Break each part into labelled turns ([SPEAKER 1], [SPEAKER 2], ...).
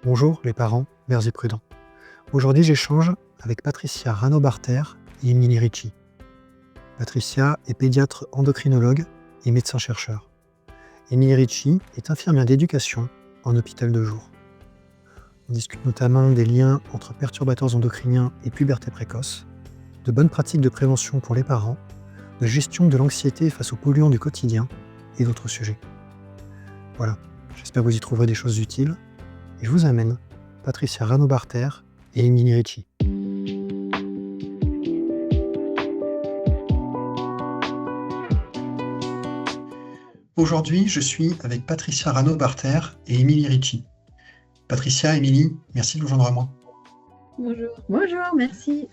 [SPEAKER 1] Bonjour les parents, mères et prudents. Aujourd'hui j'échange avec Patricia Rano-Barter et Émilie Ricci. Patricia est pédiatre endocrinologue et médecin-chercheur. Émilie Ricci est infirmière d'éducation en hôpital de jour. On discute notamment des liens entre perturbateurs endocriniens et puberté précoce, de bonnes pratiques de prévention pour les parents, de gestion de l'anxiété face aux polluants du quotidien et d'autres sujets. Voilà, j'espère que vous y trouverez des choses utiles et je vous amène Patricia Rano-Barter et Émilie Ricci. Aujourd'hui, je suis avec Patricia Rano-Barter et Émilie Ricci. Patricia, Émilie, merci de vous joindre à moi.
[SPEAKER 2] Bonjour. Bonjour, merci.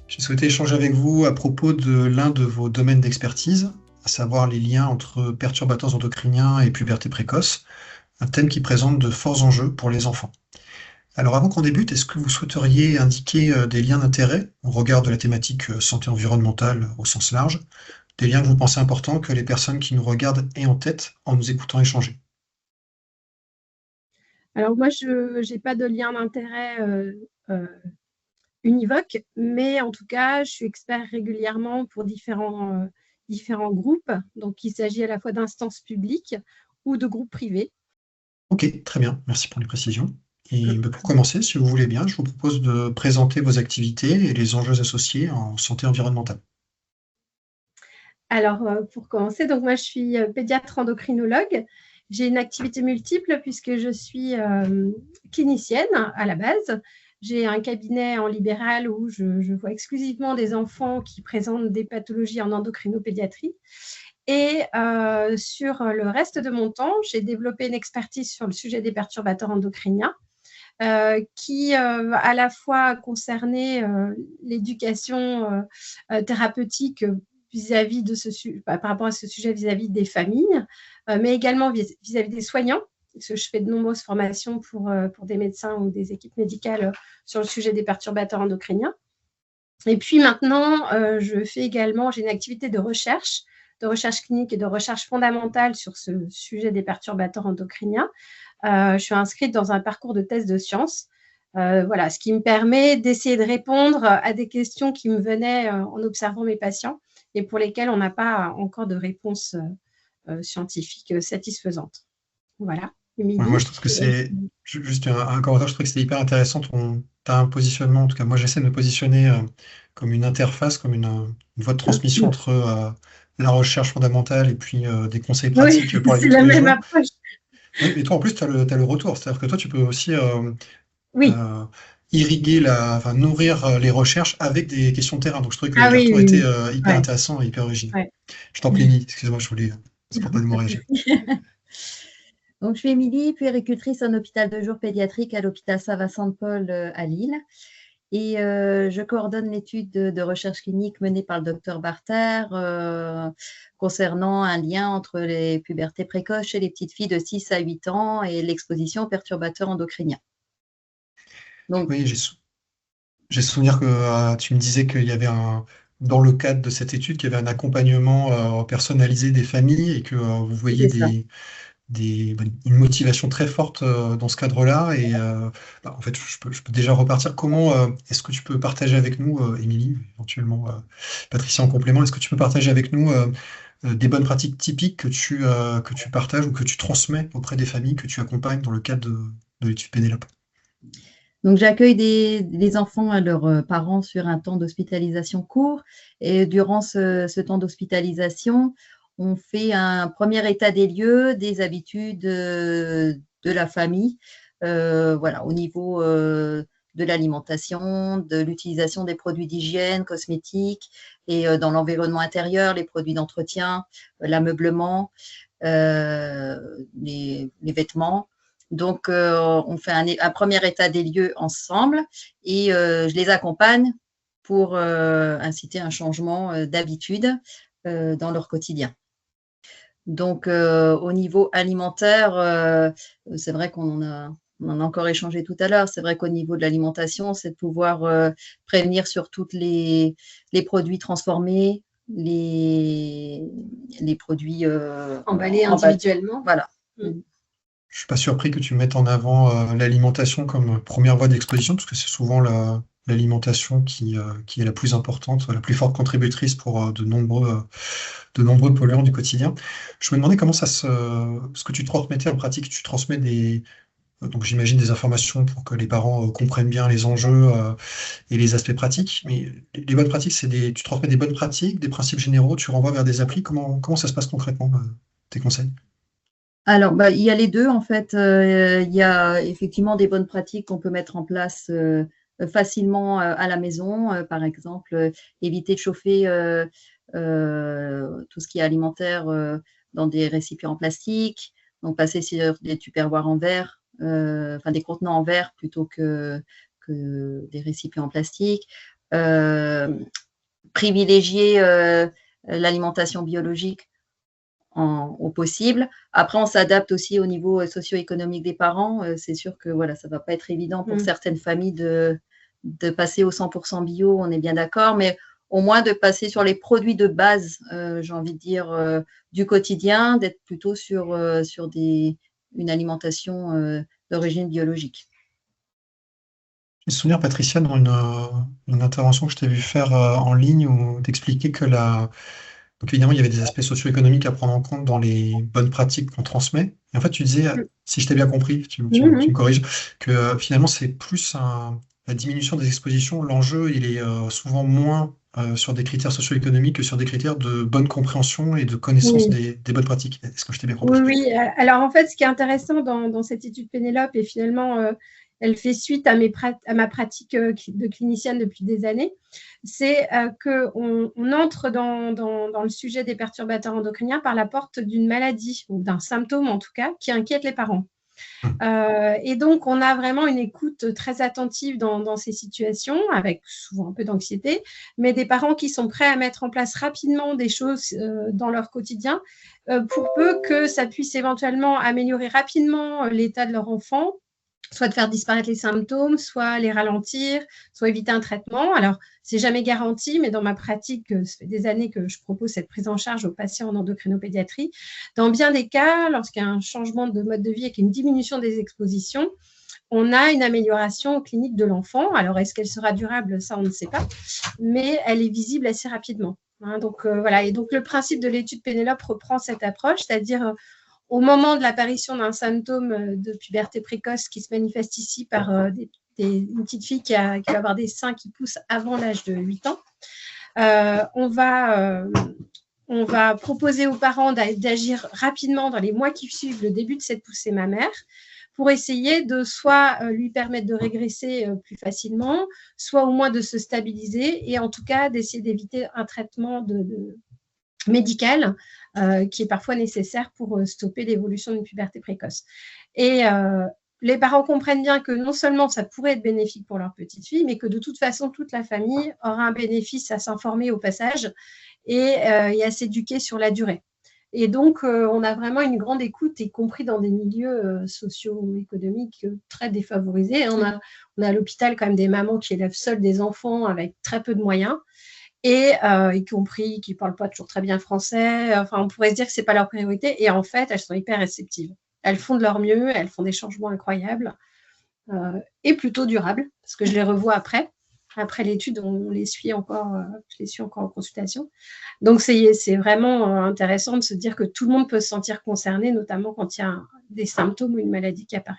[SPEAKER 1] J'ai souhaité échanger avec vous à propos de l'un de vos domaines d'expertise, à savoir les liens entre perturbateurs endocriniens et puberté précoce, un thème qui présente de forts enjeux pour les enfants. Alors avant qu'on débute, est-ce que vous souhaiteriez indiquer des liens d'intérêt au regard de la thématique santé environnementale au sens large, des liens que vous pensez importants que les personnes qui nous regardent aient en tête en nous écoutant échanger?
[SPEAKER 2] Alors moi, je n'ai pas de lien d'intérêt univoque, mais en tout cas, je suis expert régulièrement pour différents groupes. Donc, il s'agit à la fois d'instances publiques ou de groupes privés.
[SPEAKER 1] Ok, très bien, merci pour les précisions. Et pour commencer, si vous voulez bien, je vous propose de présenter vos activités et les enjeux associés en santé environnementale.
[SPEAKER 2] Alors, pour commencer, donc moi, je suis pédiatre endocrinologue. J'ai une activité multiple puisque je suis clinicienne à la base. J'ai un cabinet en libéral où je vois exclusivement des enfants qui présentent des pathologies en endocrinopédiatrie. Et sur le reste de mon temps, j'ai développé une expertise sur le sujet des perturbateurs endocriniens qui à la fois concernait l'éducation thérapeutique vis-à-vis de par rapport à ce sujet vis-à-vis des familles, mais également vis-à-vis des soignants, parce que je fais de nombreuses formations pour des médecins ou des équipes médicales sur le sujet des perturbateurs endocriniens. Et puis maintenant, j'ai une activité de recherche clinique et de recherche fondamentale sur ce sujet des perturbateurs endocriniens. Je suis inscrite dans un parcours de thèse de sciences, voilà, ce qui me permet d'essayer de répondre à des questions qui me venaient en observant mes patients et pour lesquelles on n'a pas encore de réponse scientifique satisfaisante. Voilà.
[SPEAKER 1] Ouais, moi,
[SPEAKER 2] Émilie,
[SPEAKER 1] je trouve que c'est juste un commentaire. Je trouve que c'est hyper intéressant. Tu as un positionnement, en tout cas, moi, j'essaie de me positionner comme une interface, comme une voie de transmission entre la recherche fondamentale et puis des conseils
[SPEAKER 2] oui,
[SPEAKER 1] pratiques pour la vie
[SPEAKER 2] c'est
[SPEAKER 1] de
[SPEAKER 2] la
[SPEAKER 1] tous les
[SPEAKER 2] même
[SPEAKER 1] jours.
[SPEAKER 2] approche.
[SPEAKER 1] Oui, mais toi, en plus, tu as le retour. C'est-à-dire que toi, tu peux aussi
[SPEAKER 2] Oui,
[SPEAKER 1] euh, irriguer, enfin, nourrir les recherches avec des questions de terrain. Donc, je trouvais que
[SPEAKER 2] ah
[SPEAKER 1] les
[SPEAKER 2] oui,
[SPEAKER 1] retours
[SPEAKER 2] oui,
[SPEAKER 1] étaient
[SPEAKER 2] oui.
[SPEAKER 1] hyper
[SPEAKER 2] Ouais,
[SPEAKER 1] intéressants et hyper originaux.
[SPEAKER 2] ouais.
[SPEAKER 1] Je t'en prie, Émilie. Excuse-moi, je voulais spontanément
[SPEAKER 2] Pas de
[SPEAKER 1] réagir.
[SPEAKER 2] souci.
[SPEAKER 3] Donc, je suis Émilie, puéricultrice en hôpital de jour pédiatrique à l'hôpital Saint-Vincent-de-Paul à Lille. Et je coordonne l'étude de recherche clinique menée par le docteur Barter concernant un lien entre les pubertés précoces chez les petites filles de 6 à 8 ans et l'exposition aux perturbateurs endocriniens. Donc,
[SPEAKER 1] Oui, j'ai souvenir que tu me disais qu'il y avait dans le cadre de cette étude, qu'il y avait un accompagnement personnalisé des familles et que vous voyez
[SPEAKER 3] c'est ça.
[SPEAKER 1] une motivation très forte dans ce cadre-là. Et en fait, je peux déjà repartir. Comment est-ce que tu peux partager avec nous, Émilie, éventuellement Patricia en complément, est-ce que tu peux partager avec nous des bonnes pratiques typiques que tu partages ou que tu transmets auprès des familles que tu accompagnes dans le cadre de l'étude Pénélope?
[SPEAKER 3] Donc, j'accueille des enfants et leurs parents sur un temps d'hospitalisation court. Et durant ce temps d'hospitalisation, on fait un premier état des lieux, des habitudes de la famille, voilà, au niveau de l'alimentation, de l'utilisation des produits d'hygiène, cosmétiques, et dans l'environnement intérieur, les produits d'entretien, l'ameublement, les vêtements. Donc, on fait un premier état des lieux ensemble et je les accompagne pour inciter un changement d'habitude dans leur quotidien. Donc, au niveau alimentaire, c'est vrai qu'on en a encore échangé tout à l'heure. C'est vrai qu'au niveau de l'alimentation, c'est de pouvoir prévenir sur tous les produits transformés, les produits
[SPEAKER 2] Emballés individuellement.
[SPEAKER 3] Voilà.
[SPEAKER 1] Je suis pas surpris que tu mettes en avant l'alimentation comme première voie d'exposition, parce que c'est souvent l'alimentation qui est la plus importante, la plus forte contributrice pour de nombreux polluants du quotidien. Je me demandais comment ce que tu transmettais en pratique. Tu transmets donc j'imagine des informations pour que les parents comprennent bien les enjeux et les aspects pratiques. Mais les bonnes pratiques, tu transmets des bonnes pratiques, des principes généraux, tu renvoies vers des applis. Comment ça se passe concrètement, tes conseils?
[SPEAKER 3] Alors, il y a les deux, en fait. Il y a effectivement des bonnes pratiques qu'on peut mettre en place facilement à la maison. Par exemple, éviter de chauffer tout ce qui est alimentaire dans des récipients en plastique. Donc, passer sur des tupperwares en verre, enfin des contenants en verre plutôt que des récipients en plastique. Privilégier l'alimentation biologique au possible. Après, on s'adapte aussi au niveau socio-économique des parents. C'est sûr que voilà, ça ne va pas être évident pour certaines familles de passer au 100% bio, on est bien d'accord, mais au moins de passer sur les produits de base, j'ai envie de dire, du quotidien, d'être plutôt sur une alimentation d'origine biologique.
[SPEAKER 1] Je me souviens, Patricia, dans une intervention que je t'ai vu faire en ligne où t'expliquais que donc évidemment, il y avait des aspects socio-économiques à prendre en compte dans les bonnes pratiques qu'on transmet. Et en fait, tu disais, si je t'ai bien compris, tu me corriges, que finalement, c'est plus la diminution des expositions. L'enjeu, il est souvent moins sur des critères socio-économiques que sur des critères de bonne compréhension et de connaissance des bonnes pratiques. Est-ce que je t'ai bien compris?
[SPEAKER 2] Oui. Alors, en fait, ce qui est intéressant dans cette étude Pénélope, et finalement, elle fait suite à ma pratique de clinicienne depuis des années, c'est qu'on entre dans le sujet des perturbateurs endocriniens par la porte d'une maladie, ou d'un symptôme en tout cas, qui inquiète les parents. Et donc, on a vraiment une écoute très attentive dans ces situations, avec souvent un peu d'anxiété, mais des parents qui sont prêts à mettre en place rapidement des choses dans leur quotidien, pour peu que ça puisse éventuellement améliorer rapidement l'état de leur enfant, soit de faire disparaître les symptômes, soit les ralentir, soit éviter un traitement. Alors, c'est jamais garanti, mais dans ma pratique, ça fait des années que je propose cette prise en charge aux patients en endocrinopédiatrie. Dans bien des cas, lorsqu'il y a un changement de mode de vie et une diminution des expositions, on a une amélioration clinique de l'enfant. Alors, est-ce qu'elle sera durable? Ça, on ne sait pas, mais elle est visible assez rapidement. Donc, voilà. Et donc, le principe de l'étude Pénélope reprend cette approche, c'est-à-dire au moment de l'apparition d'un symptôme de puberté précoce qui se manifeste ici par une petite fille qui va avoir des seins qui poussent avant l'âge de 8 ans, on va proposer aux parents d'agir rapidement dans les mois qui suivent le début de cette poussée mammaire pour essayer de soit lui permettre de régresser plus facilement, soit au moins de se stabiliser et en tout cas d'essayer d'éviter un traitement médical qui est parfois nécessaire pour stopper l'évolution d'une puberté précoce. Et les parents comprennent bien que non seulement ça pourrait être bénéfique pour leur petite fille, mais que de toute façon, toute la famille aura un bénéfice à s'informer au passage et à s'éduquer sur la durée. Et donc, on a vraiment une grande écoute, y compris dans des milieux socio-économiques très défavorisés. On a à l'hôpital quand même des mamans qui élèvent seules des enfants avec très peu de moyens, et y compris qui ne parlent pas toujours très bien français. Enfin, on pourrait se dire que ce n'est pas leur priorité. Et en fait, elles sont hyper réceptives. Elles font de leur mieux, elles font des changements incroyables et plutôt durables, parce que je les revois après. Après l'étude, je les suis encore en consultation. Donc, c'est vraiment intéressant de se dire que tout le monde peut se sentir concerné, notamment quand il y a des symptômes ou une maladie qui apparaît.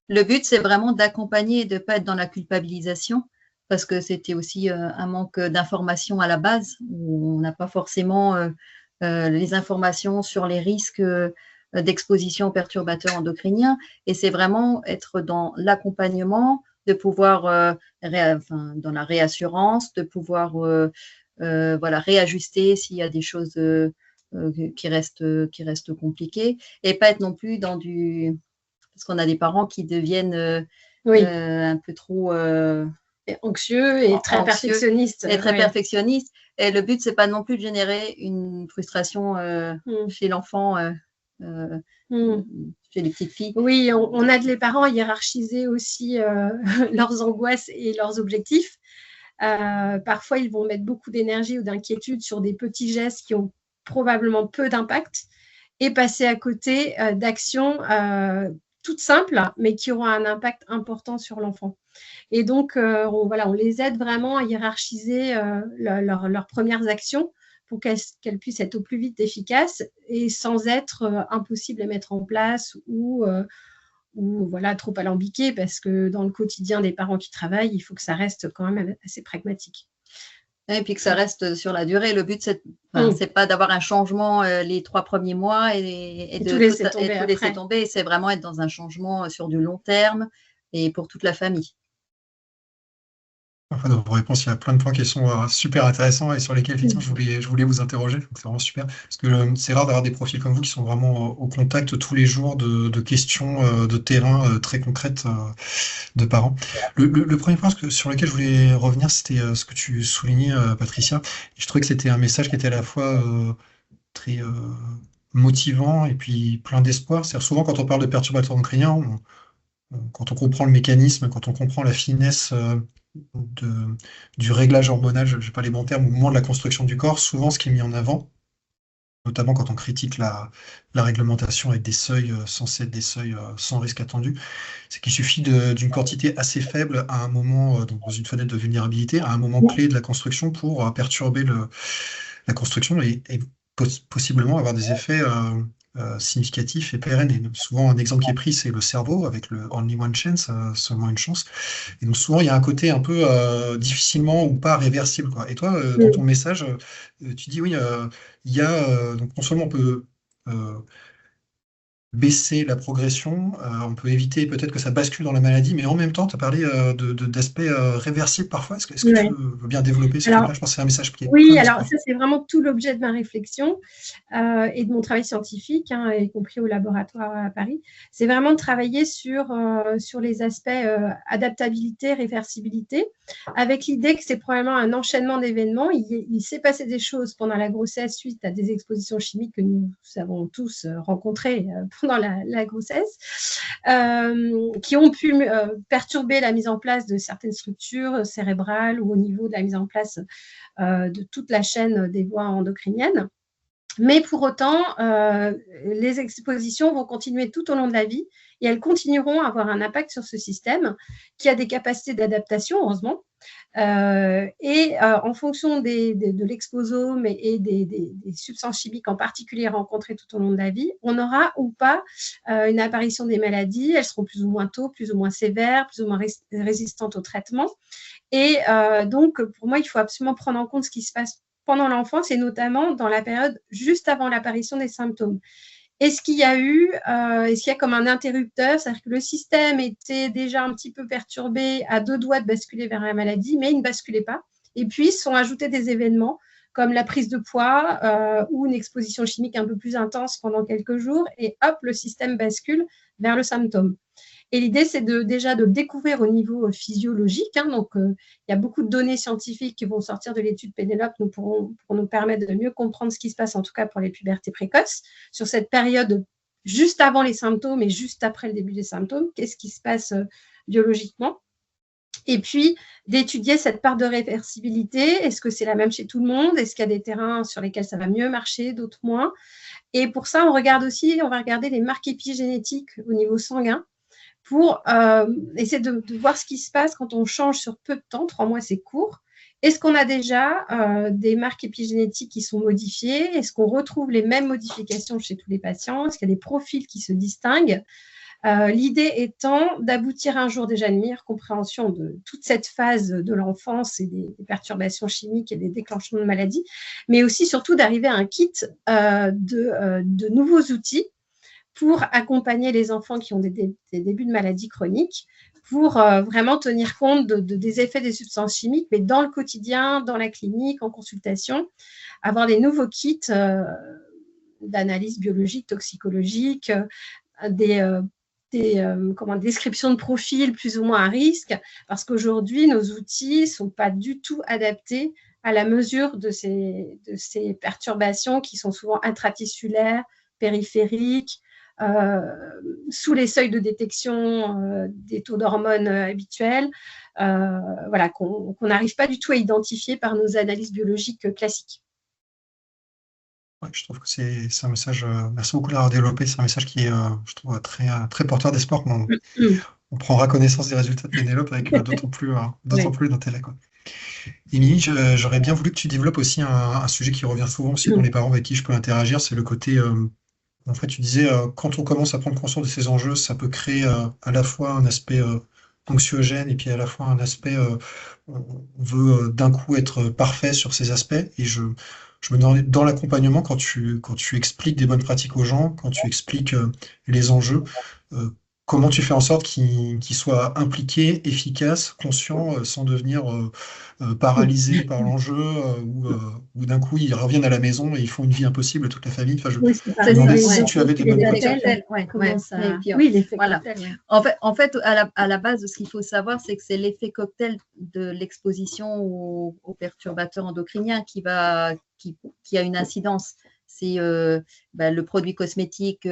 [SPEAKER 3] Le but, c'est vraiment d'accompagner et de ne pas être dans la culpabilisation, parce que c'était aussi un manque d'informations à la base, où on n'a pas forcément les informations sur les risques d'exposition aux perturbateurs endocriniens. Et c'est vraiment être dans l'accompagnement, de pouvoir, dans la réassurance, de pouvoir réajuster s'il y a des choses qui restent compliquées, et pas être non plus dans parce qu'on a des parents qui deviennent un peu trop
[SPEAKER 2] anxieux et très perfectionnistes.
[SPEAKER 3] Et très perfectionnistes. Et le but, c'est pas non plus de générer une frustration chez l'enfant, chez les petites filles.
[SPEAKER 2] Oui, on aide les parents à hiérarchiser aussi leurs angoisses et leurs objectifs. Parfois, ils vont mettre beaucoup d'énergie ou d'inquiétude sur des petits gestes qui ont probablement peu d'impact. et passer à côté d'actions toutes simples, mais qui auront un impact important sur l'enfant. Et donc, on les aide vraiment à hiérarchiser leurs premières actions pour qu'elles puissent être au plus vite efficaces et sans être impossibles à mettre en place ou trop alambiquées, parce que dans le quotidien des parents qui travaillent, il faut que ça reste quand même assez pragmatique.
[SPEAKER 3] Et puis que ça reste sur la durée. Le but, c'est
[SPEAKER 2] Mm.
[SPEAKER 3] pas d'avoir un changement les 3 premiers mois et
[SPEAKER 2] Et
[SPEAKER 3] de
[SPEAKER 2] tout laisser
[SPEAKER 3] tout
[SPEAKER 2] tomber
[SPEAKER 3] laisser
[SPEAKER 2] après.
[SPEAKER 3] tomber. C'est vraiment être dans un changement sur du long terme et pour toute la famille.
[SPEAKER 4] Enfin, dans vos réponses, il y a plein de points qui sont super intéressants et sur lesquels effectivement je voulais vous interroger. Donc, c'est vraiment super. Parce que c'est rare d'avoir des profils comme vous qui sont vraiment au contact tous les jours de questions de terrain très concrètes de parents. Le premier point sur lequel je voulais revenir, c'était ce que tu soulignais, Patricia. Et je trouvais que c'était un message qui était à la fois très motivant et puis plein d'espoir. C'est-à-dire souvent quand on parle de perturbateurs endocriniens, quand on comprend le mécanisme, quand on comprend la finesse du réglage hormonal, je n'ai pas les bons termes, au moment de la construction du corps, souvent ce qui est mis en avant, notamment quand on critique la réglementation avec des seuils censés être des seuils sans risque attendu, c'est qu'il suffit d'une quantité assez faible à un moment, donc dans une fenêtre de vulnérabilité, à un moment clé de la construction pour perturber la construction et possiblement avoir des effets significatifs et pérennes. Et souvent, un exemple qui est pris, c'est le cerveau, avec le Only One Chance, seulement une chance. Et donc souvent, il y a un côté un peu difficilement ou pas réversible, quoi. Et toi, dans ton message, tu dis oui, il y a donc non seulement on peut baisser la progression, on peut éviter peut-être que ça bascule dans la maladie, mais en même temps, tu as parlé d'aspects réversibles parfois. Est-ce que tu
[SPEAKER 2] Ouais.
[SPEAKER 4] veux bien développer ce
[SPEAKER 2] Alors,
[SPEAKER 4] truc-là? Je pense que c'est un message qui est
[SPEAKER 2] oui,
[SPEAKER 4] très
[SPEAKER 2] alors
[SPEAKER 4] important.
[SPEAKER 2] ça, c'est vraiment tout l'objet de ma réflexion et de mon travail scientifique, y compris au laboratoire à Paris. C'est vraiment de travailler sur les aspects adaptabilité, réversibilité, avec l'idée que c'est probablement un enchaînement d'événements. Il s'est passé des choses pendant la grossesse suite à des expositions chimiques que nous avons tous rencontrées pendant la grossesse, qui ont pu perturber la mise en place de certaines structures cérébrales ou au niveau de la mise en place de toute la chaîne des voies endocriniennes. Mais pour autant, les expositions vont continuer tout au long de la vie et elles continueront à avoir un impact sur ce système qui a des capacités d'adaptation, heureusement. En fonction de l'exposome et des substances chimiques en particulier rencontrées tout au long de la vie, on aura ou pas une apparition des maladies. Elles seront plus ou moins tôt, plus ou moins sévères, plus ou moins résistantes au traitement. Et donc, pour moi, il faut absolument prendre en compte ce qui se passe pendant l'enfance et notamment dans la période juste avant l'apparition des symptômes. Est-ce qu'il y a comme un interrupteur, c'est-à-dire que le système était déjà un petit peu perturbé, à 2 doigts de basculer vers la maladie, mais il ne basculait pas. Et puis, sont ajoutés des événements comme la prise de poids ou une exposition chimique un peu plus intense pendant quelques jours, et hop, le système bascule vers le symptôme. Et l'idée, c'est déjà de découvrir au niveau physiologique. Donc, il y a beaucoup de données scientifiques qui vont sortir de l'étude Pénélope pour nous permettre de mieux comprendre ce qui se passe, en tout cas pour les pubertés précoces, sur cette période juste avant les symptômes et juste après le début des symptômes. Qu'est-ce qui se passe biologiquement? Et puis, d'étudier cette part de réversibilité. Est-ce que c'est la même chez tout le monde? Est-ce qu'il y a des terrains sur lesquels ça va mieux marcher, d'autres moins? Et pour ça, on va regarder les marques épigénétiques au niveau sanguin, pour essayer de voir ce qui se passe quand on change sur peu de temps. 3 mois, c'est court. Est-ce qu'on a déjà des marques épigénétiques qui sont modifiées? Est-ce qu'on retrouve les mêmes modifications chez tous les patients? Est-ce qu'il y a des profils qui se distinguent? L'idée étant d'aboutir un jour déjà à une meilleure compréhension de toute cette phase de l'enfance et des perturbations chimiques et des déclenchements de maladies, mais aussi surtout d'arriver à un kit de nouveaux outils pour accompagner les enfants qui ont des débuts de maladies chroniques, pour vraiment tenir compte des effets des substances chimiques, mais dans le quotidien, dans la clinique, en consultation, avoir des nouveaux kits d'analyse biologique, toxicologique, des descriptions de profils plus ou moins à risque, parce qu'aujourd'hui, nos outils ne sont pas du tout adaptés à la mesure de ces perturbations qui sont souvent intraticulaires, périphériques, sous les seuils de détection des taux d'hormones habituels, qu'on n'arrive pas du tout à identifier par nos analyses biologiques classiques.
[SPEAKER 4] Ouais, je trouve que c'est un message, merci beaucoup de l'avoir développé. C'est un message qui est, je trouve, très porteur d'espoir. On prendra connaissance des résultats de Pénélope avec d'autant
[SPEAKER 2] Ouais.
[SPEAKER 4] plus d'intérêt, quoi. Émilie, j'aurais bien voulu que tu développes aussi un sujet qui revient souvent aussi dans les parents avec qui je peux interagir, c'est le côté, en fait, tu disais, quand on commence à prendre conscience de ces enjeux, ça peut créer à la fois un aspect anxiogène et puis à la fois un aspect, on veut d'un coup être parfait sur ces aspects. Et je me demandais, dans l'accompagnement, quand tu expliques des bonnes pratiques aux gens, quand tu expliques les enjeux, euh, comment tu fais en sorte qu'ils soient impliqués, efficaces, conscients, sans devenir paralysés par l'enjeu, ou d'un coup ils reviennent à la maison et ils font une vie impossible toute la famille. Enfin,
[SPEAKER 2] Oui, c'est ça.
[SPEAKER 4] je me demandais si
[SPEAKER 3] Ouais.
[SPEAKER 4] tu avais des
[SPEAKER 2] Les
[SPEAKER 4] bonnes
[SPEAKER 2] effets
[SPEAKER 4] pratiques.
[SPEAKER 2] cocktails,
[SPEAKER 3] Ouais,
[SPEAKER 2] comment
[SPEAKER 3] ouais.
[SPEAKER 2] ça...
[SPEAKER 3] Et puis,
[SPEAKER 2] Oui, l'effet
[SPEAKER 3] voilà.
[SPEAKER 2] cocktail, ouais.
[SPEAKER 3] En fait, à la base, ce qu'il faut savoir, c'est que c'est l'effet cocktail de l'exposition aux perturbateurs endocriniens qui a une incidence. C'est le produit cosmétique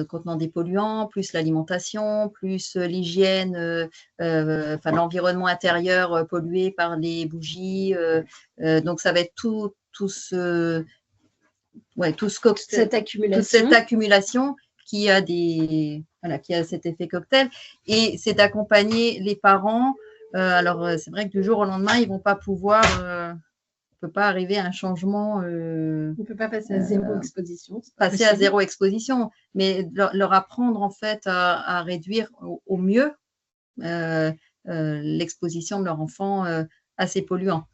[SPEAKER 3] contenant des polluants, plus l'alimentation, plus l'hygiène, l'environnement intérieur pollué par les bougies. Donc, ça va être tout ce cocktail, toute cette accumulation qui a cet effet cocktail, et c'est d'accompagner les parents. C'est vrai que du jour au lendemain, ils vont pas pouvoir, on peut pas arriver à un changement,
[SPEAKER 2] On ne peut pas passer à zéro exposition.
[SPEAKER 3] à zéro exposition, mais leur apprendre en fait à réduire au mieux l'exposition de leur enfant à ces polluants.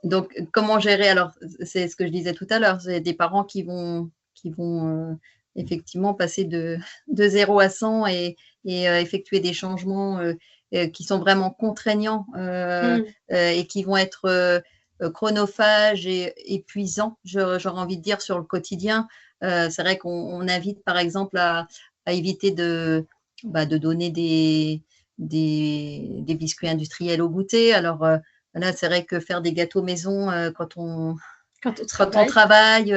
[SPEAKER 3] Donc, comment gérer? Alors, c'est ce que je disais tout à l'heure, c'est des parents qui vont effectivement passer de 0 à 100 et effectuer des changements qui sont vraiment contraignants et qui vont être chronophages et épuisants, j'aurais envie de dire, sur le quotidien. C'est vrai qu'on invite, par exemple, à éviter de donner des biscuits industriels au goûter. Alors, là, c'est vrai que faire des gâteaux maison quand on travaille,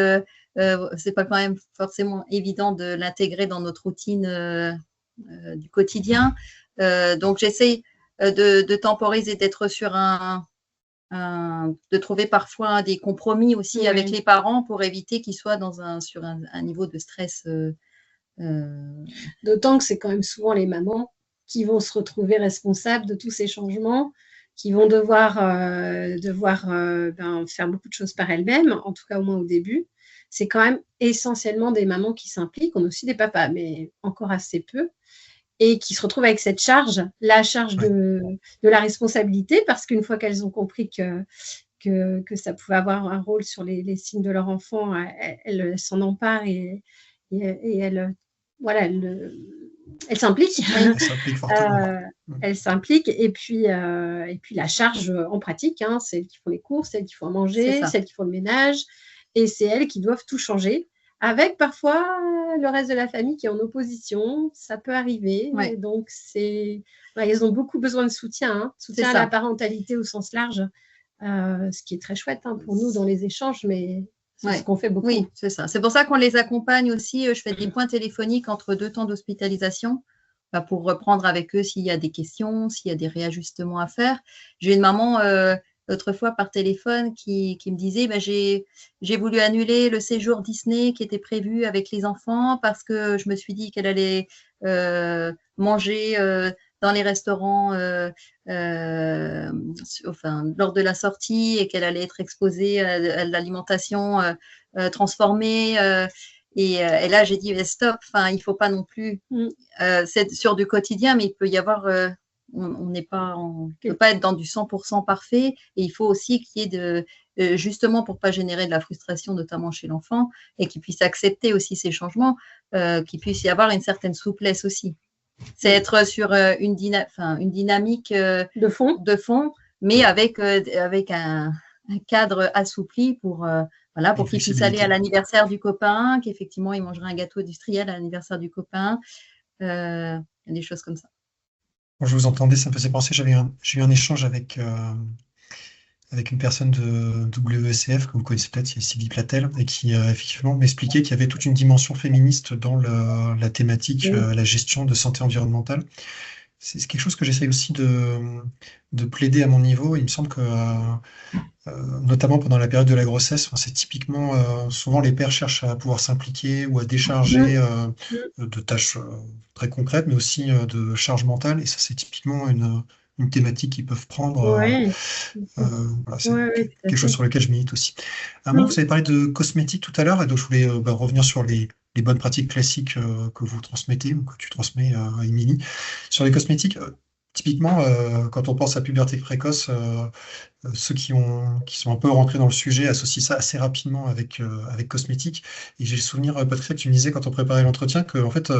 [SPEAKER 3] c'est pas quand même forcément évident de l'intégrer dans notre routine du quotidien. Donc, j'essaye de temporiser, d'être sur de trouver parfois des compromis aussi avec les parents pour éviter qu'ils soient sur un niveau de stress.
[SPEAKER 2] D'autant que c'est quand même souvent les mamans qui vont se retrouver responsables de tous ces changements, qui vont devoir faire beaucoup de choses par elles-mêmes, en tout cas au moins au début. C'est quand même essentiellement des mamans qui s'impliquent, on a aussi des papas, mais encore assez peu, et qui se retrouvent avec cette charge, la charge de la responsabilité, parce qu'une fois qu'elles ont compris que ça pouvait avoir un rôle sur les signes de leur enfant, elles s'en emparent et elles s'impliquent.
[SPEAKER 4] Elle s'implique fortement.
[SPEAKER 2] Elles s'impliquent, et puis la charge en pratique, hein, c'est elles qui font les courses, c'est elles qui font à manger, c'est elles qui font le ménage, et c'est elles qui doivent tout changer, avec parfois le reste de la famille qui est en opposition, ça peut arriver.
[SPEAKER 3] Ouais.
[SPEAKER 2] Donc elles ont beaucoup besoin de soutien, soutien à la parentalité au sens large, ce qui est très chouette pour nous dans les échanges, mais c'est ce qu'on fait beaucoup.
[SPEAKER 3] Oui, c'est ça. C'est pour ça qu'on les accompagne aussi. Je fais des points téléphoniques entre 2 temps d'hospitalisation pour reprendre avec eux s'il y a des questions, s'il y a des réajustements à faire. J'ai une maman l'autre fois par téléphone qui me disait j'ai voulu annuler le séjour Disney qui était prévu avec les enfants parce que je me suis dit qu'elle allait manger dans les restaurants lors de la sortie, et qu'elle allait être exposée à l'alimentation transformée. Et là, j'ai dit stop, il ne faut pas non plus. C'est sur du quotidien, mais il peut y avoir. On ne peut pas être dans du 100% parfait, et il faut aussi qu'il y ait justement pour ne pas générer de la frustration, notamment chez l'enfant, et qu'il puisse accepter aussi ces changements, qu'il puisse y avoir une certaine souplesse aussi. C'est être sur une dynamique
[SPEAKER 2] de fond,
[SPEAKER 3] mais avec un cadre assoupli pour qu'il puisse aller à l'anniversaire du copain, qu'effectivement il mangerait un gâteau industriel à l'anniversaire du copain, des choses comme ça.
[SPEAKER 4] Quand je vous entendais, ça me faisait penser, j'ai eu un échange avec une personne de WECF que vous connaissez peut-être, c'est Sylvie Platel, et qui effectivement m'expliquait qu'il y avait toute une dimension féministe dans la thématique, la gestion de santé environnementale. c'est quelque chose que j'essaye aussi de plaider à mon niveau. Il me semble que, notamment pendant la période de la grossesse, c'est typiquement, souvent les pères cherchent à pouvoir s'impliquer ou à décharger de tâches très concrètes, mais aussi de charges mentales. Et ça, c'est typiquement une thématique qu'ils peuvent prendre.
[SPEAKER 2] Oui,
[SPEAKER 4] Voilà, c'est
[SPEAKER 2] oui, tout à
[SPEAKER 4] quelque chose
[SPEAKER 2] fait.
[SPEAKER 4] sur lequel je milite aussi. Un mot,
[SPEAKER 2] Mm.
[SPEAKER 4] vous avez parlé de cosmétiques tout à l'heure, et donc je voulais revenir sur les bonnes pratiques classiques que vous transmettez, ou que tu transmets à Émilie. Sur les cosmétiques, typiquement, quand on pense à puberté précoce, ceux qui sont un peu rentrés dans le sujet associent ça assez rapidement avec cosmétiques. Et j'ai le souvenir, Patricia, que tu me disais quand on préparait l'entretien que en fait,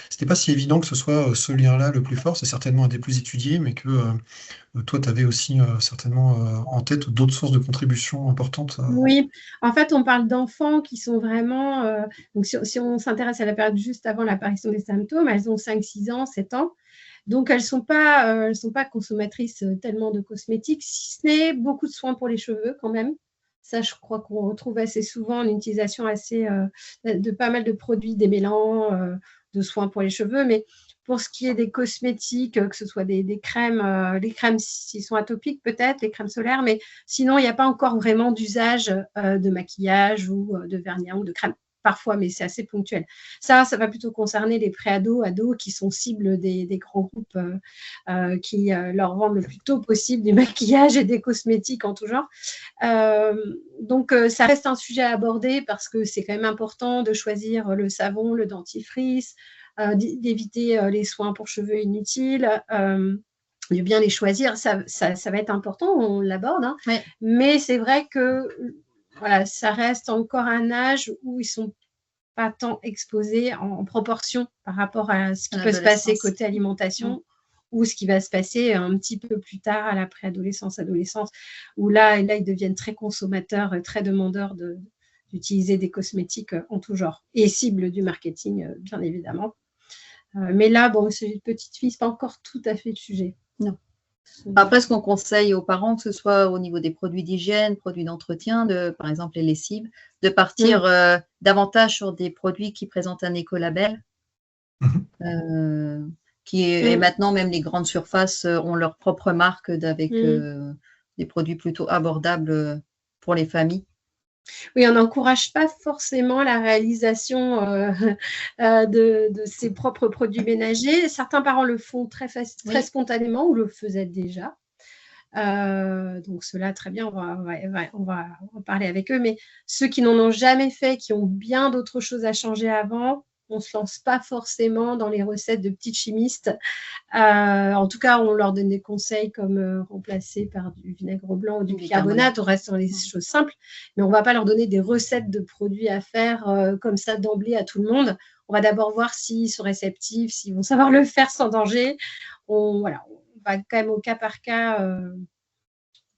[SPEAKER 4] c'était pas si évident que ce soit ce lien-là le plus fort. C'est certainement un des plus étudiés, mais que toi, tu avais aussi certainement en tête d'autres sources de contribution importantes.
[SPEAKER 2] Oui, en fait, on parle d'enfants qui sont vraiment. Donc, si on s'intéresse à la période juste avant l'apparition des symptômes, elles ont 5, 6 ans, 7 ans. Donc, elles ne sont pas consommatrices tellement de cosmétiques, si ce n'est beaucoup de soins pour les cheveux quand même. Ça, je crois qu'on retrouve assez souvent une utilisation de pas mal de produits démêlants, de soins pour les cheveux. Mais pour ce qui est des cosmétiques, que ce soit des crèmes, les crèmes s'ils sont atopiques peut-être, les crèmes solaires, mais sinon, il n'y a pas encore vraiment d'usage de maquillage ou de vernis ou de crème. Parfois, mais c'est assez ponctuel. Ça va plutôt concerner les préados, ados qui sont cibles des grands groupes qui leur vendent le plus tôt possible du maquillage et des cosmétiques en tout genre. Donc, ça reste un sujet à aborder parce que c'est quand même important de choisir le savon, le dentifrice, d'éviter les soins pour cheveux inutiles. De bien les choisir, ça va être important, on l'aborde, hein.
[SPEAKER 3] Oui.
[SPEAKER 2] Mais c'est vrai que voilà, ça reste encore un âge où ils ne sont pas tant exposés en proportion par rapport à ce qui peut se passer côté alimentation ou ce qui va se passer un petit peu plus tard à la préadolescence, adolescence, où là, ils deviennent très consommateurs, très demandeurs d'utiliser des cosmétiques en tout genre et cibles du marketing, bien évidemment. Mais là, bon, c'est une petite fille, ce n'est pas encore tout à fait le sujet.
[SPEAKER 3] Non. Après, ce qu'on conseille aux parents, que ce soit au niveau des produits d'hygiène, produits d'entretien, par exemple les lessives, de partir davantage sur des produits qui présentent un écolabel. Et maintenant, même les grandes surfaces ont leur propre marque avec des produits plutôt abordables pour les familles.
[SPEAKER 2] Oui, on n'encourage pas forcément la réalisation de ses propres produits ménagers. Certains parents le font très spontanément ou le faisaient déjà. Donc cela, très bien, on va parler avec eux. Mais ceux qui n'en ont jamais fait, qui ont bien d'autres choses à changer avant, on ne se lance pas forcément dans les recettes de petites chimistes. En tout cas, on leur donne des conseils comme remplacer par du vinaigre blanc ou du bicarbonate. On reste dans les choses simples, mais on ne va pas leur donner des recettes de produits à faire comme ça d'emblée à tout le monde. On va d'abord voir s'ils sont réceptifs, s'ils vont savoir le faire sans danger. On va quand même au cas par cas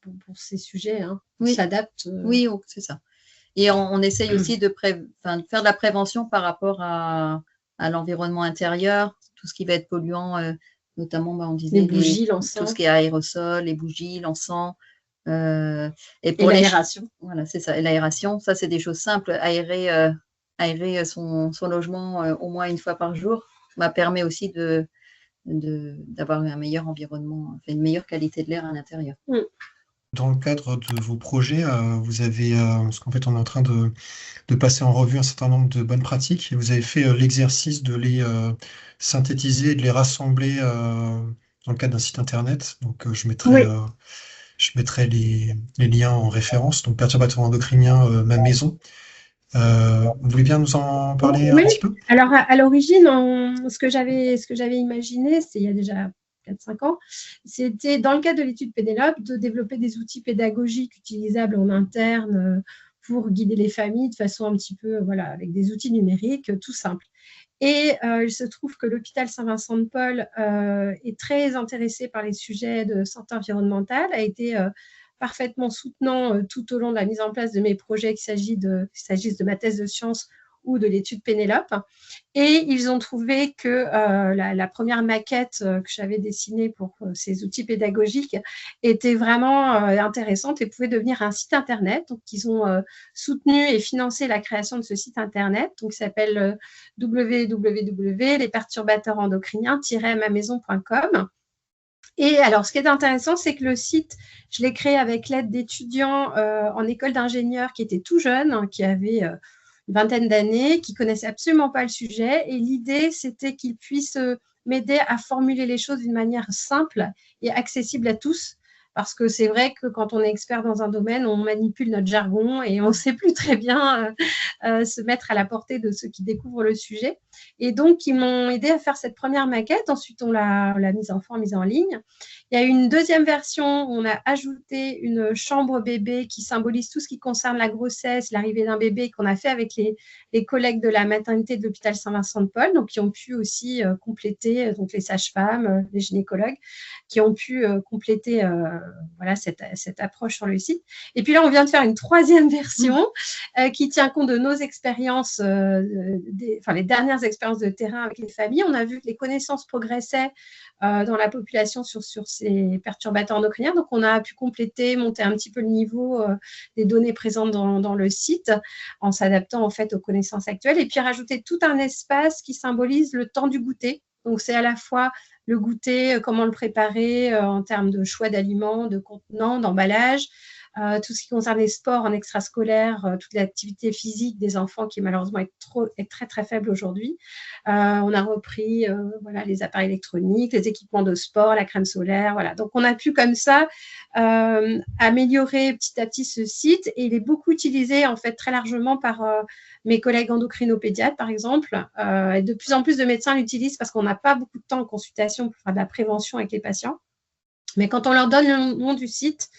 [SPEAKER 2] pour ces sujets. Hein. On s'adapte.
[SPEAKER 3] Oui, c'est ça. Et on essaye aussi de faire de la prévention par rapport à l'environnement intérieur, tout ce qui va être polluant, notamment, on disait,
[SPEAKER 2] les bougies, l'encens.
[SPEAKER 3] Tout ce qui est aérosol, les bougies, l'encens.
[SPEAKER 2] Et l'aération.
[SPEAKER 3] Voilà, c'est ça. Et l'aération, ça, c'est des choses simples. Aérer son logement au moins une fois par jour permet aussi d'avoir un meilleur environnement, une meilleure qualité de l'air à l'intérieur.
[SPEAKER 4] Dans le cadre de vos projets, vous avez, parce qu'en fait, on est en train de passer en revue un certain nombre de bonnes pratiques, et vous avez fait l'exercice de les synthétiser et de les rassembler dans le cadre d'un site internet. Donc, je mettrai les liens en référence. Donc, perturbateur endocrinien, ma maison. Vous voulez bien nous en parler un petit peu?
[SPEAKER 2] Alors, à l'origine, ce que j'avais imaginé, c'est il y a déjà 4-5 ans, c'était dans le cadre de l'étude Pénélope de développer des outils pédagogiques utilisables en interne pour guider les familles de façon un petit peu, avec des outils numériques tout simples. Et il se trouve que l'hôpital Saint-Vincent-de-Paul est très intéressé par les sujets de santé environnementale, a été parfaitement soutenant tout au long de la mise en place de mes projets, qu'il s'agisse de ma thèse de sciences ou de l'étude Pénélope. Et ils ont trouvé que la première maquette que j'avais dessinée pour ces outils pédagogiques était vraiment intéressante et pouvait devenir un site internet. Donc, ils ont soutenu et financé la création de ce site internet. Donc, il s'appelle www.lesperturbateurendocriniens-mamaison.com. Et alors, ce qui est intéressant, c'est que le site, je l'ai créé avec l'aide d'étudiants en école d'ingénieur qui étaient tout jeunes, qui avaient une vingtaine d'années, qui ne connaissaient absolument pas le sujet. Et l'idée, c'était qu'ils puissent m'aider à formuler les choses d'une manière simple et accessible à tous. Parce que c'est vrai que quand on est expert dans un domaine, on manipule notre jargon et on ne sait plus très bien se mettre à la portée de ceux qui découvrent le sujet. Et donc, ils m'ont aidé à faire cette première maquette. Ensuite, on l'a mise en ligne. Il y a une deuxième version où on a ajouté une chambre bébé qui symbolise tout ce qui concerne la grossesse, l'arrivée d'un bébé, qu'on a fait avec les collègues de la maternité de l'hôpital Saint-Vincent-de-Paul, donc qui ont pu aussi compléter, donc les sages-femmes, les gynécologues, qui ont pu compléter voilà, cette approche sur le site. Et puis là, on vient de faire une troisième version qui tient compte de nos expériences, les dernières expériences de terrain avec les familles. On a vu que les connaissances progressaient dans la population sur ces perturbateurs endocriniens. Donc, on a pu compléter, monter un petit peu le niveau des données présentes dans le site en s'adaptant en fait aux connaissances actuelles et puis rajouter tout un espace qui symbolise le temps du goûter. Donc, c'est à la fois le goûter, comment le préparer en termes de choix d'aliments, de contenants, d'emballage, tout ce qui concerne les sports en extrascolaire, toute l'activité physique des enfants qui malheureusement est très très faible aujourd'hui. On a repris voilà, les appareils électroniques, les équipements de sport, la crème solaire. Voilà. Donc on a pu comme ça améliorer petit à petit ce site et il est beaucoup utilisé en fait très largement par mes collègues endocrinopédiatres par exemple. Et de plus en plus de médecins l'utilisent parce qu'on n'a pas beaucoup de temps en consultation pour faire de la prévention avec les patients. Mais quand on leur donne le nom du site,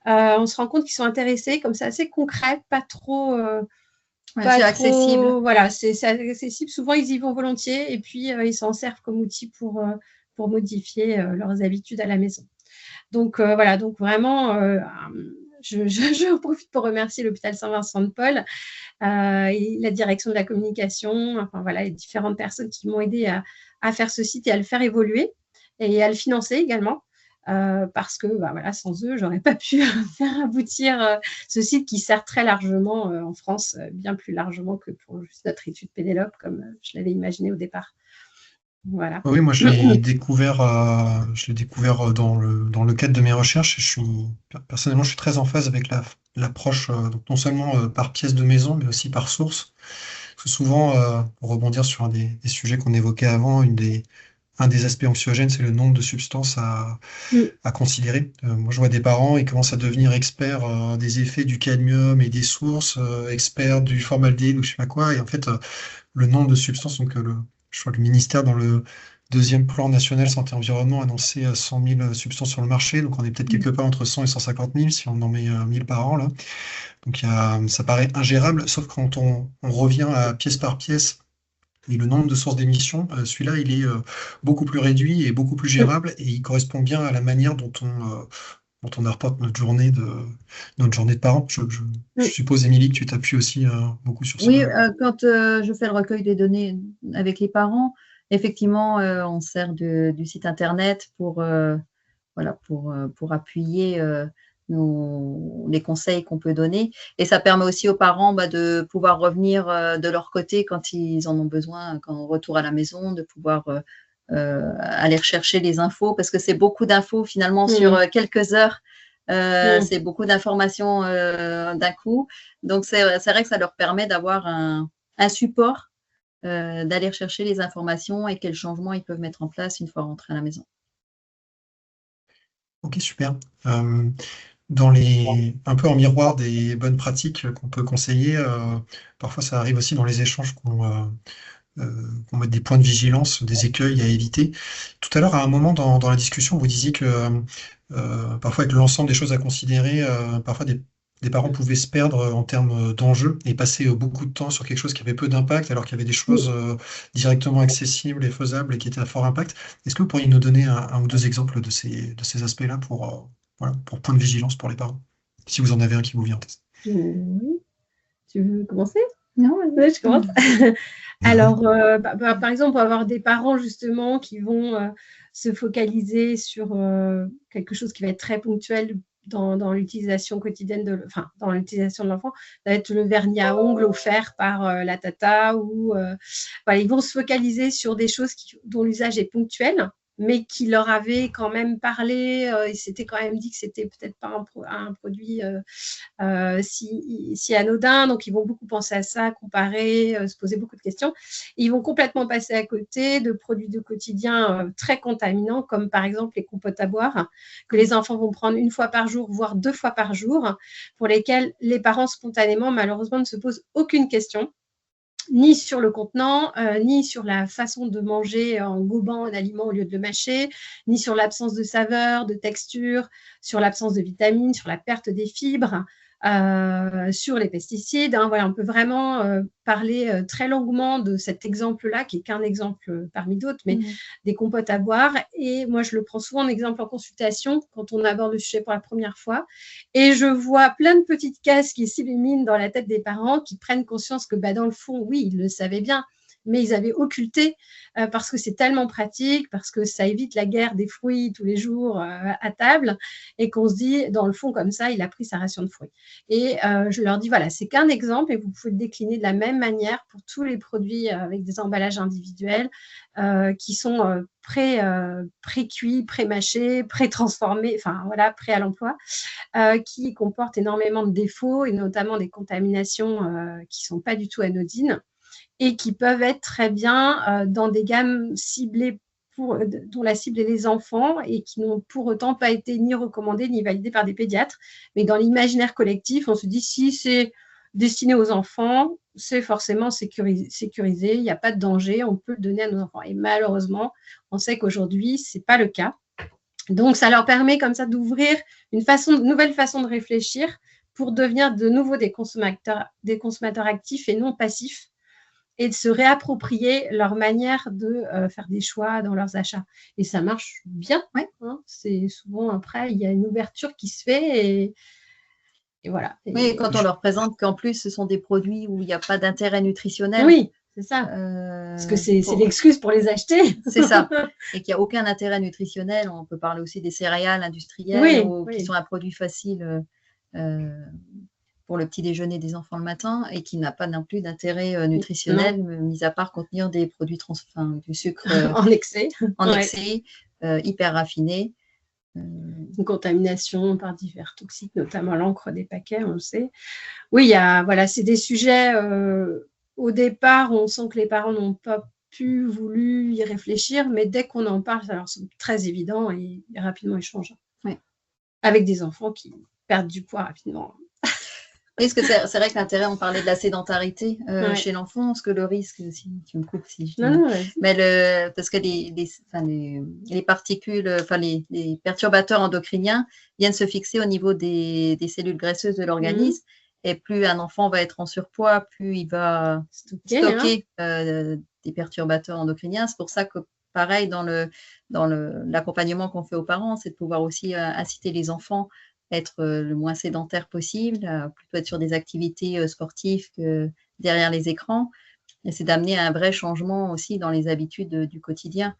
[SPEAKER 2] on se rend compte qu'ils sont intéressés, comme c'est assez concret, pas trop.
[SPEAKER 3] C'est accessible.
[SPEAKER 2] Voilà, c'est accessible. Souvent, ils y vont volontiers et puis ils s'en servent comme outil pour modifier leurs habitudes à la maison. Donc voilà, donc vraiment, je profite pour remercier l'hôpital Saint-Vincent-de-Paul et la direction de la communication, enfin voilà, les différentes personnes qui m'ont aidé à faire ce site et à le faire évoluer et à le financer également. Parce que voilà, sans eux, je n'aurais pas pu faire aboutir ce site qui sert très largement en France, bien plus largement que pour juste notre étude Pénélope, comme je l'avais imaginé au départ. Voilà.
[SPEAKER 4] Oui, moi je l'ai découvert dans le cadre de mes recherches. Et personnellement, je suis très en phase avec l'approche, donc non seulement par pièce de maison, mais aussi par source. Parce que souvent, pour rebondir sur un des sujets qu'on évoquait avant, un des aspects anxiogènes, c'est le nombre de substances à considérer. Moi, je vois des parents, ils commencent à devenir experts des effets du cadmium et des sources, experts du formaldéhyde ou je sais pas quoi. Et en fait, le nombre de substances, donc je crois que le ministère, dans le deuxième plan national santé-environnement, a annoncé 100 000 substances sur le marché. Donc, on est peut-être quelque part entre 100 et 150 000 si on en met 1000 par an, là. Donc, ça paraît ingérable, sauf quand on revient à pièce par pièce. Et le nombre de sources d'émissions, celui-là, il est beaucoup plus réduit et beaucoup plus gérable et il correspond bien à la manière dont on apporte notre journée de parents. Je suppose, Émilie, que tu t'appuies aussi beaucoup sur ça.
[SPEAKER 3] Oui, quand je fais le recueil des données avec les parents, effectivement, on sert du site internet pour appuyer les conseils qu'on peut donner. Et ça permet aussi aux parents de pouvoir revenir de leur côté quand ils en ont besoin, quand on retourne à la maison, de pouvoir aller rechercher les infos, parce que c'est beaucoup d'infos finalement sur quelques heures. C'est beaucoup d'informations d'un coup. Donc, c'est vrai que ça leur permet d'avoir un support, d'aller rechercher les informations et quels changements ils peuvent mettre en place une fois rentrés à la maison.
[SPEAKER 4] Ok, super. Un peu en miroir des bonnes pratiques qu'on peut conseiller, parfois ça arrive aussi dans les échanges qu'on mette des points de vigilance, des écueils à éviter. Tout à l'heure, à un moment dans la discussion, vous disiez que parfois avec l'ensemble des choses à considérer, parfois des parents pouvaient se perdre en termes d'enjeux et passer beaucoup de temps sur quelque chose qui avait peu d'impact, alors qu'il y avait des choses directement accessibles et faisables et qui étaient à fort impact. Est-ce que vous pourriez nous donner un ou deux exemples de ces aspects-là pour point de vigilance pour les parents, si vous en avez un qui vous vient en tête?
[SPEAKER 2] Oui. Tu veux commencer?
[SPEAKER 3] Non,
[SPEAKER 2] Ouais, je commence. Alors, par exemple, on va avoir des parents justement qui vont se focaliser sur quelque chose qui va être très ponctuel dans l'utilisation quotidienne dans l'utilisation de l'enfant. Ça va être le vernis à ongles offert par la tata ou voilà, ils vont se focaliser sur des choses dont l'usage est ponctuel, mais qui leur avaient quand même parlé. Ils s'étaient quand même dit que c'était peut-être pas un produit si anodin, donc ils vont beaucoup penser à ça, comparer, se poser beaucoup de questions. Ils vont complètement passer à côté de produits de quotidien très contaminants, comme par exemple les compotes à boire, que les enfants vont prendre 1 fois par jour, voire 2 fois par jour, pour lesquels les parents spontanément, malheureusement, ne se posent aucune question, ni sur le contenant, ni sur la façon de manger en gobant un aliment au lieu de le mâcher, ni sur l'absence de saveur, de texture, sur l'absence de vitamines, sur la perte des fibres, sur les pesticides. Voilà, on peut vraiment parler très longuement de cet exemple-là, qui n'est qu'un exemple parmi d'autres, mais des compotes à boire. Et moi, je le prends souvent en exemple en consultation quand on aborde le sujet pour la première fois. Et je vois plein de petites cases qui s'illuminent dans la tête des parents qui prennent conscience que dans le fond, oui, ils le savaient bien, mais ils avaient occulté parce que c'est tellement pratique, parce que ça évite la guerre des fruits tous les jours à table, et qu'on se dit, dans le fond, comme ça, il a pris sa ration de fruits. Et je leur dis, voilà, c'est qu'un exemple, et vous pouvez le décliner de la même manière pour tous les produits avec des emballages individuels qui sont pré-cuits, pré-mâchés, pré-transformés, enfin voilà, prêts à l'emploi, qui comportent énormément de défauts, et notamment des contaminations qui ne sont pas du tout anodines, et qui peuvent être très bien dans des gammes ciblées dont la cible est les enfants, et qui n'ont pour autant pas été ni recommandées ni validées par des pédiatres. Mais dans l'imaginaire collectif, on se dit, si c'est destiné aux enfants, c'est forcément sécurisé, il n'y a pas de danger, on peut le donner à nos enfants. Et malheureusement, on sait qu'aujourd'hui, ce n'est pas le cas. Donc, ça leur permet comme ça d'ouvrir une nouvelle façon de réfléchir pour devenir de nouveau des consommateurs actifs et non passifs, et de se réapproprier leur manière de faire des choix dans leurs achats. Et ça marche bien. C'est souvent après, il y a une ouverture qui se fait, et voilà.
[SPEAKER 3] Oui, quand on leur présente qu'en plus, ce sont des produits où il n'y a pas d'intérêt nutritionnel.
[SPEAKER 2] Oui, c'est ça. Parce que c'est l'excuse pour les acheter.
[SPEAKER 3] C'est ça. Et qu'il n'y a aucun intérêt nutritionnel. On peut parler aussi des céréales industrielles qui sont un produit facile pour le petit déjeuner des enfants le matin, et qui n'a pas non plus d'intérêt nutritionnel, mis à part contenir des produits du sucre
[SPEAKER 2] en excès,
[SPEAKER 3] hyper raffiné.
[SPEAKER 2] Une contamination par divers toxiques, notamment l'encre des paquets, on le sait. Oui, voilà, c'est des sujets, au départ, on sent que les parents n'ont pas voulu y réfléchir, mais dès qu'on en parle, alors c'est très évident, et rapidement ils changent. Avec des enfants qui perdent du poids rapidement.
[SPEAKER 3] Est-ce que c'est vrai que l'intérêt, on parlait de la sédentarité chez l'enfant, parce que le risque, si tu me coupes, si je mais parce que les particules, les perturbateurs endocriniens viennent se fixer au niveau des cellules graisseuses de l'organisme, et plus un enfant va être en surpoids, plus il va stocker des perturbateurs endocriniens. C'est pour ça que, pareil, dans l'accompagnement qu'on fait aux parents, c'est de pouvoir aussi inciter les enfants être le moins sédentaire possible, plutôt être sur des activités sportives que derrière les écrans. Et c'est d'amener un vrai changement aussi dans les habitudes du quotidien.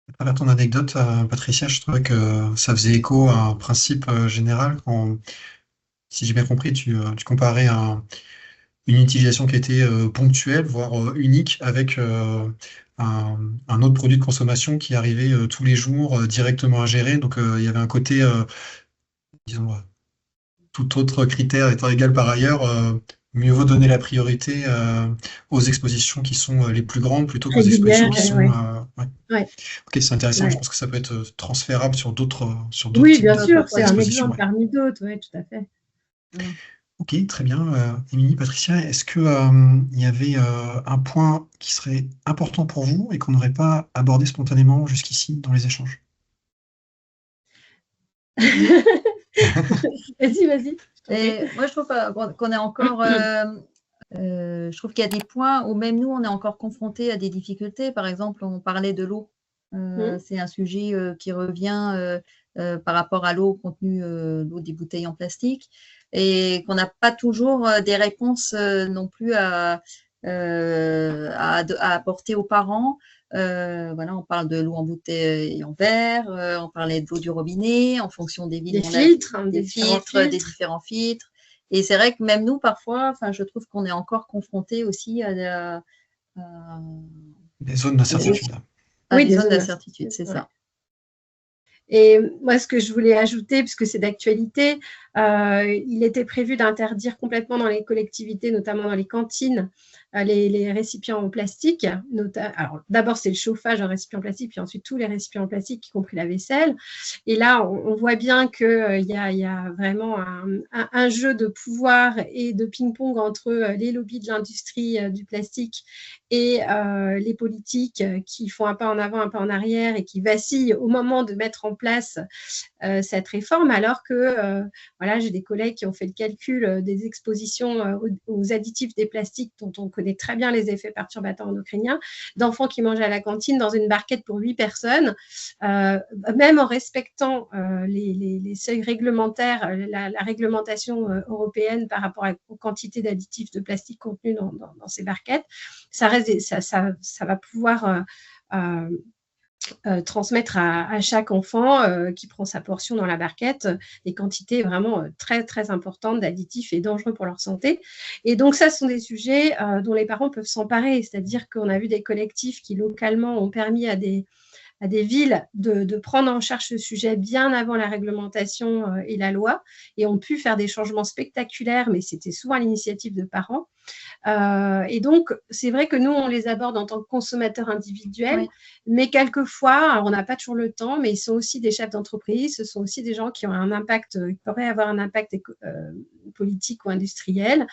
[SPEAKER 4] À travers ton anecdote, Patricia, je trouvais que ça faisait écho à un principe général. Si j'ai bien compris, tu comparais une utilisation qui était ponctuelle, voire unique, avec un autre produit de consommation qui arrivait tous les jours directement à gérer. Donc il y avait un côté, disons, tout autre critère étant égal par ailleurs, mieux vaut donner la priorité aux expositions qui sont les plus grandes plutôt qu'aux expositions qui sont... Ok, c'est intéressant. Je pense que ça peut être transférable sur d'autres
[SPEAKER 2] oui, bien sûr, c'est un exemple parmi d'autres. Oui, tout à fait.
[SPEAKER 4] Ok, très bien. Émilie, Patricia, est-ce qu'il y avait un point qui serait important pour vous et qu'on n'aurait pas abordé spontanément jusqu'ici dans les échanges?
[SPEAKER 2] Vas-y.
[SPEAKER 3] Et moi, je trouve qu'on est encore... je trouve qu'il y a des points où même nous, on est encore confrontés à des difficultés. Par exemple, on parlait de l'eau. C'est un sujet qui revient par rapport à l'eau contenue, l'eau des bouteilles en plastique, et qu'on n'a pas toujours des réponses non plus à apporter aux parents. Voilà, on parle de l'eau en bouteille en verre, on parlait de l'eau du robinet, en fonction des villes, des différents filtres. Et c'est vrai que même nous, parfois, je trouve qu'on est encore confrontés aussi à
[SPEAKER 4] des zones d'incertitude.
[SPEAKER 3] Des zones d'incertitude, c'est ça.
[SPEAKER 2] Et moi, ce que je voulais ajouter, puisque c'est d'actualité, il était prévu d'interdire complètement dans les collectivités, notamment dans les cantines, les récipients en plastique. Alors, d'abord, c'est le chauffage en récipient en plastique, puis ensuite tous les récipients en plastique, y compris la vaisselle. Et là, on voit bien qu'il y a vraiment un jeu de pouvoir et de ping-pong entre les lobbies de l'industrie du plastique et les politiques qui font un pas en avant, un pas en arrière et qui vacillent au moment de mettre en place cette réforme, alors que voilà, j'ai des collègues qui ont fait le calcul des expositions aux additifs des plastiques dont on connaît très bien les effets perturbateurs endocriniens, d'enfants qui mangent à la cantine dans une barquette pour 8 personnes, même en respectant les seuils réglementaires, la réglementation européenne par rapport aux quantités d'additifs de plastique contenus dans ces barquettes, ça va pouvoir transmettre à chaque enfant qui prend sa portion dans la barquette des quantités vraiment très, très importantes d'additifs et dangereux pour leur santé. Et donc, ça, ce sont des sujets dont les parents peuvent s'emparer. C'est-à-dire qu'on a vu des collectifs qui, localement, ont permis à des villes de prendre en charge ce sujet bien avant la réglementation et la loi, et ont pu faire des changements spectaculaires, mais c'était souvent à l'initiative de parents. Et donc, c'est vrai que nous, on les aborde en tant que consommateurs individuels, oui. Mais quelquefois, on n'a pas toujours le temps, mais ils sont aussi des chefs d'entreprise, ce sont aussi des gens qui ont un impact, qui pourraient avoir un impact politique ou industriel,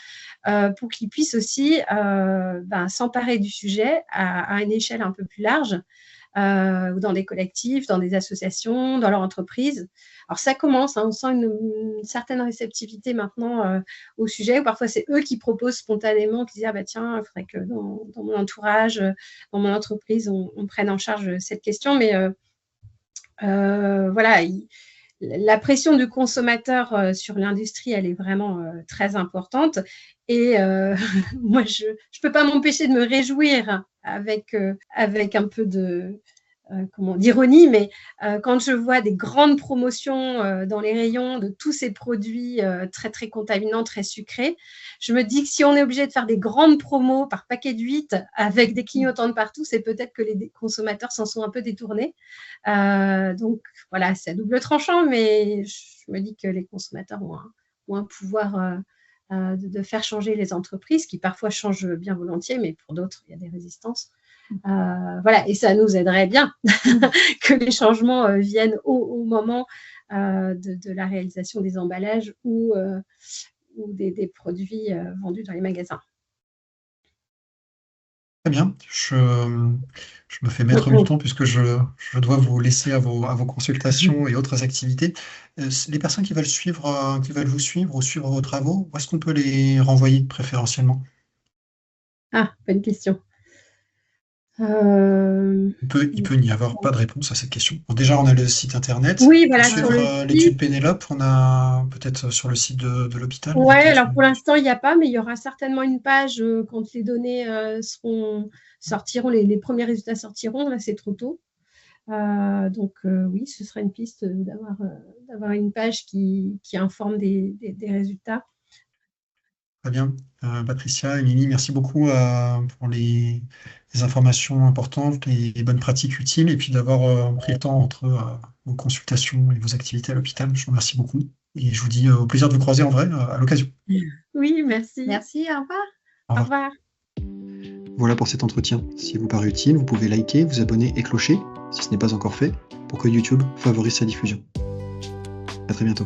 [SPEAKER 2] pour qu'ils puissent aussi s'emparer du sujet à une échelle un peu plus large. Dans des collectifs, dans des associations, dans leur entreprise. Alors ça commence, on sent une certaine réceptivité maintenant au sujet, où parfois c'est eux qui proposent spontanément, qui disent tiens, il faudrait que dans mon entourage, dans mon entreprise, on prenne en charge cette question. Mais voilà, la pression du consommateur sur l'industrie, elle est vraiment très importante. Et moi, je ne peux pas m'empêcher de me réjouir avec un peu d'ironie, mais quand je vois des grandes promotions dans les rayons de tous ces produits très, très contaminants, très sucrés, je me dis que si on est obligé de faire des grandes promos par paquet de 8 avec des clignotants de partout, c'est peut-être que les consommateurs s'en sont un peu détournés. Donc, voilà, c'est à double tranchant, mais je me dis que les consommateurs ont un pouvoir de faire changer les entreprises, qui parfois changent bien volontiers, mais pour d'autres, il y a des résistances. Voilà, et ça nous aiderait bien que les changements viennent au moment de la réalisation des emballages ou des produits vendus dans les magasins.
[SPEAKER 4] Très bien, je me fais maître du temps puisque je dois vous laisser à vos consultations et autres activités. Les personnes qui veulent vous suivre ou suivre vos travaux, où est-ce qu'on peut les renvoyer préférentiellement?
[SPEAKER 2] Ah, bonne question.
[SPEAKER 4] Il peut n'y avoir pas de réponse à cette question. Bon, déjà, on a le site internet.
[SPEAKER 2] Oui, voilà,
[SPEAKER 4] pour suivre l'étude Pénélope, on a peut-être sur le site de l'hôpital.
[SPEAKER 2] Oui, alors pour l'instant, il n'y a pas, mais il y aura certainement une page quand les données sortiront, les premiers résultats sortiront. Là, c'est trop tôt. Donc, oui, ce sera une piste d'avoir une page qui informe des résultats.
[SPEAKER 4] Très bien. Patricia, Émilie, merci beaucoup pour les informations importantes, les bonnes pratiques utiles, et puis d'avoir pris le temps entre vos consultations et vos activités à l'hôpital. Je vous remercie beaucoup. Et je vous dis au plaisir de vous croiser en vrai à l'occasion.
[SPEAKER 2] Oui, merci.
[SPEAKER 3] Merci, au revoir.
[SPEAKER 2] Au revoir.
[SPEAKER 1] Voilà pour cet entretien. Si vous paraît utile, vous pouvez liker, vous abonner et clocher, si ce n'est pas encore fait, pour que YouTube favorise sa diffusion. À très bientôt.